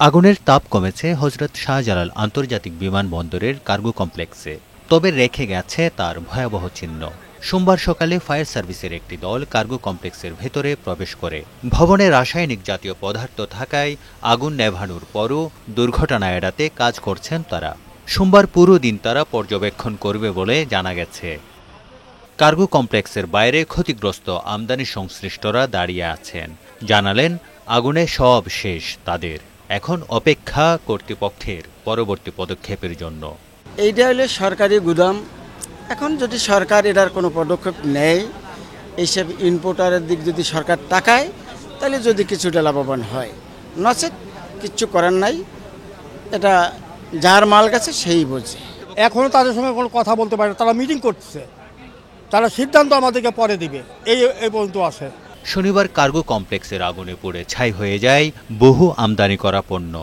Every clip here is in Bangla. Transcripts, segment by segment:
আগুনের তাপ কমেছে হযরত শাহজালাল আন্তর্জাতিক বিমানবন্দরের কার্গো কমপ্লেক্সে, তবে রেখে গেছে তার ভয়াবহ চিহ্ন। সোমবার সকালে ফায়ার সার্ভিসের একটি দল কার্গো কমপ্লেক্সের ভেতরে প্রবেশ করে। ভবনে রাসায়নিক জাতীয় পদার্থ থাকায় আগুন নেভানোর পরও দুর্ঘটনা এড়াতে কাজ করছেন তারা। সোমবার পুরো দিন তারা পর্যবেক্ষণ করবে বলে জানা গেছে। কার্গো কমপ্লেক্সের বাইরে ক্ষতিগ্রস্ত আমদানি সংশ্লিষ্টরা দাঁড়িয়ে আছেন। জানালেন, আগুনে সব শেষ তাদের, এখন অপেক্ষা কর্তৃপক্ষের পরবর্তী পদক্ষেপের জন্য। এইটা হলো সরকারি গুদাম। এখন যদি সরকার এটার কোনো পদক্ষেপ নেয়, এইসব ইম্পোর্টারের দিক যদি সরকার তাকায়, তাহলে যদি কিছুটা লাভবান হয়, নচেত কিচ্ছু করার নাই। এটা যার মাল গেছে সেই বোঝে। এখনও তাদের সঙ্গে কোনো কথা বলতে পারে না, তারা মিটিং করছে, তারা সিদ্ধান্ত আমাদেরকে পরে দিবে, এই পর্যন্ত আসে। শনিবার কার্গো কমপ্লেক্সের আগুনে পুড়ে ছাই হয়ে যায় বহু আমদানি করা পণ্য।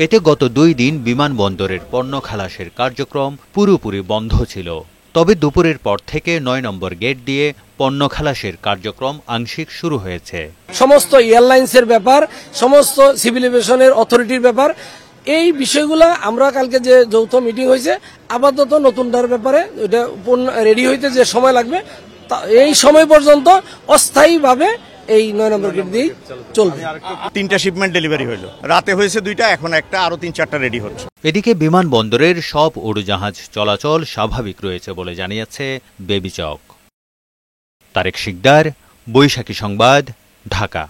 এতে গত 2 দিন বিমানবন্দরের পণ্য খালাসের কার্যক্রম পুরোপুরি বন্ধ ছিল। তবে দুপুরের পর থেকে 9 নম্বর গেট দিয়ে পণ্য খালাসের কার্যক্রম আংশিক শুরু হয়েছে। সমস্ত এয়ারলাইন্সের ব্যাপার, সমস্ত সিভিল এভিয়েশনের অথরিটির ব্যাপার, এই বিষয়গুলো আমরা কালকে যে যৌথ মিটিং হয়েছে, আপাতত নতুনটার ব্যাপারে ওইটা রেডি হইতে যে সময় লাগবে, এই সময় পর্যন্ত অস্থায়ীভাবে এই 9 নম্বর গেট দিয়েই চলবে। 3টা শিপমেন্ট ডেলিভারি হইল, রাতে হয়েছে 2টা, এখন একটা, আরো 3-4টা রেডি হচ্ছে। এদিকে বিমানবন্দরের সব উড়োজাহাজ চলাচল স্বাভাবিক রয়েছে বলে জানিয়েছে বেবিচক। তারেক শিকদার, বৈশাখী সংবাদ, ঢাকা।